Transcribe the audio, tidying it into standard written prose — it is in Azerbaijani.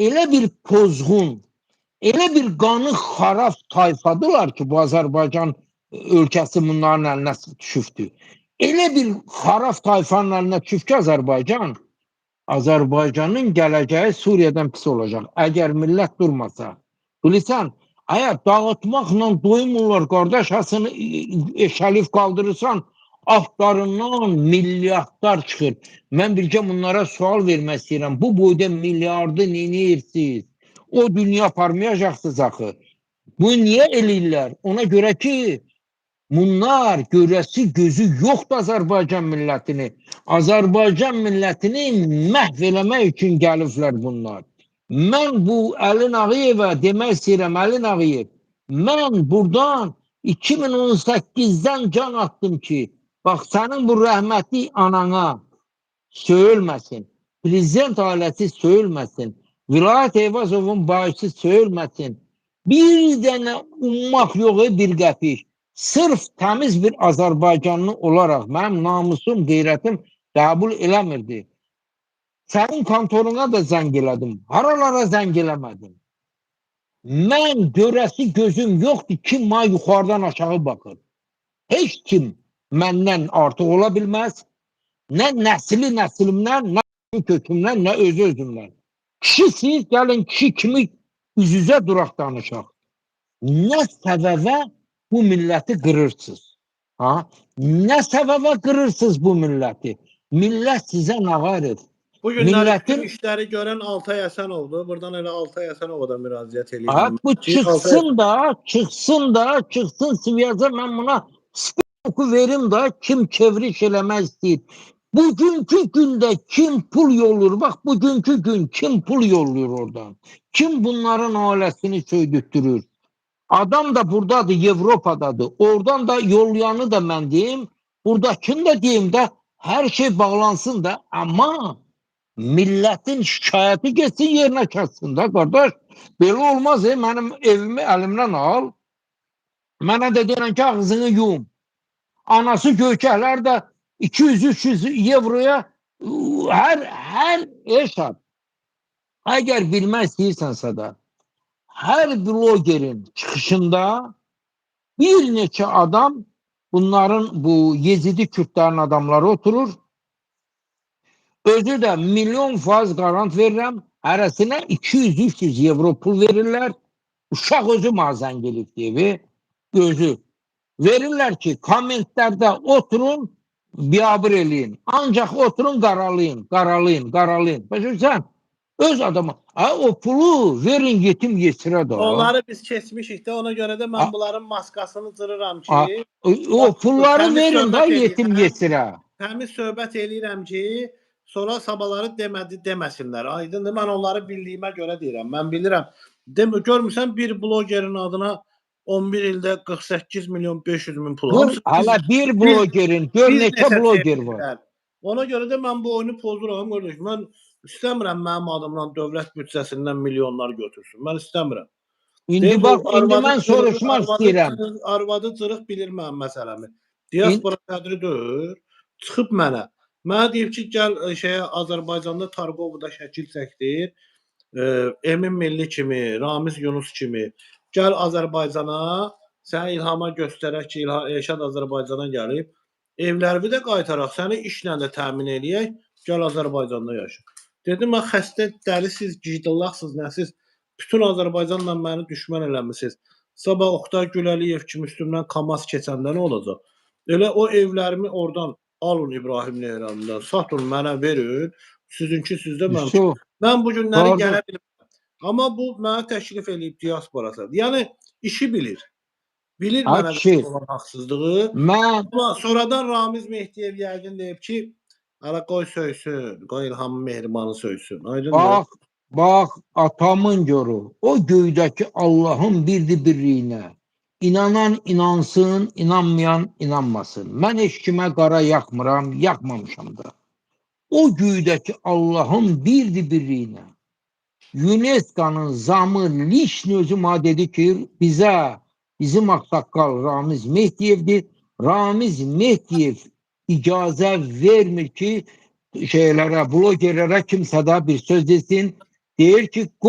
elə bir pozğun, elə bir qanı xarab tayfadılar ki, bu Azərbaycan ölkəsi bunların əlinə düşübdü. Elə bir xarab tayfanın əlinə düşüb ki, Azərbaycanın gələcəyi Suriyadan pis olacaq. Əgər millət durmasa. Bilirsən, əgər dağıtmaqla doymurlar, qardaş, hasını eşəlif qaldırırsan, altlarından milyardlar çıxır. Mən bircə bunlara sual vermək istəyirəm. Bu boyda milyardı neyinirsiniz? O dünya aparmayacaqsınız axı. Bu niyə eləyirlər? Ona görə ki, bunlar görəsi gözü yoxdur Azərbaycan millətini. Azərbaycan millətini məhv eləmək üçün gəliblər bunlar. Mən bu Əlin Ağayevə demək istəyirəm, Əlin Ağayev, mən buradan 2018-dən can attım ki, bax, sənin bu rəhmətli anana söyülməsin, prezident ailəsi söyülməsin, Vilayət Eyvazovun bayisi söyülməsin, bir dənə ummaq yox, bir qəpik. Sırf təmiz bir Azərbaycanlı olaraq mənim namusum, qeyrətim qəbul eləmirdi. Sənin kontoruna da zəng elədim. Haralara zəng eləmədim. Mən görəsi gözüm yoxdur ki, mən yuxarıdan aşağı baxır. Heç kim məndən artıq ola bilməz. Nə nəslimdən, nə kökümdən, nə özümdən. Kişisiz, gəlin kişi kimi üz-üzə duraq danışaq. Nə səbəbə bu milləti qırırsınız? Nə səbəbə qırırsınız bu milləti? Millət sizə nə verir? Bu günləri bütün işləri görən Altay Həsənovdur. Buradan elə Altay Həsənova da müraciət edirəm. Bu çıxsın Sivyaza, mən buna spoku verim da, kim çeviriş eləmək istəyir. Bugünkü gündə kim pul yolluyor? Bax, bugünkü gün kim pul yolluyor oradan? Kim bunların ailəsini söydürtdürür? Adam da buradadır, Avropadadır. Oradan da yollayanı da mən deyim, buradakini de deyim də, hər şey bağlansın da, amma millətin şikayəti geçsin, yerinə kəssin də, qardaş. Belə olmaz, mənim evimi əlimdən al. Mənə də deyirən ki, ağzını yum. Anası gökəklər də 200-300 euroya hər hesab. Əgər bilmək istəyirsənsə də, hər blogerin çıxışında bir neçə adam, bunların bu Yezidi Kürtlərin adamları oturur. Özü də milyon faiz qarant verirəm. Hərəsinə 200-300 euro pul verirlər. Uşaq özü mazən gelib deyə gözü. Verirlər ki, kommentlərdə oturun, biabır eləyin. Ancaq oturun, qaralayın. Başırsan, öz adamı. O pulu verin yetim yesirə da. Onları biz keçmişik də, ona görə də mən bunların maskasını cırıram ki, o pulları verin da yetim yesirə. Təmiz söhbət eləyirəm ki, sonra sabahları deməsinlər. Aydındır, mən onları bildiyimə görə deyirəm. Mən bilirəm. Görmüsən, bir blogerin adına 11 ildə 48 milyon 500 min pul. Hala bir blogerin, gör neçə bloger var. Ona görə də mən bu oyunu pozuram. Mən istəmirəm mənim adımdan dövlət büdcəsindən milyonlar götürsün. Mən istəmirəm. İndi bax, indi mən soruşmaq istəyirəm. Arvadı cırıq bilir mənim məsələmi. Diaspora sədri deyir, çıxıb mənə. Mənə deyib ki, gəl Azərbaycanda Targovda şəkil çəkdir. Emin Milli kimi, Ramiz Yunus kimi. Gəl Azərbaycana, səni İlhama göstərək ki, Elşad Azərbaycana gəlib. Evlərimi də qaytaraq, səni işlə də təmin eləyək, gəl Azərbaycanda yaşa. Dedim, mən xəstə dəlisiz, giydillaqsız, nəsiz, bütün Azərbaycanla məni düşmən eləmişsiniz. Sabah Oqtay Güləliyev kimi üstümdən Kamaz keçəndə nə olacaq? Elə o evlərimi oradan alın İbrahim Leyranından, satın mənə verin, sizinki sizdə mənim. Mən bu günləri gələ bilməm. Amma bu mənə təklif eləyib diasporası. Yəni, işi bilir. Bilir mənə olan haqsızlığı. Amma sonradan Ramiz Mehdiyev yəqin deyib ki, hələ qoy söysün, qoy İlhamın Mehrimanı söysün. Bax, atamın yoru, o göydəki Allahın birliyinə. İnanan inansın, inanmayan inanmasın. Mən heç kimə qara yaxmıram, yaxmamışam da. O göydəki Allahın birliyinə. UNESCO'nun zamı Lişni özü dedi ki, bizim aksaqqal Ramiz Mehdiyevdir. Ramiz Mehdiyev icazə vermir ki, blogerlərə kimsə də bir söz desin. Deyir ki,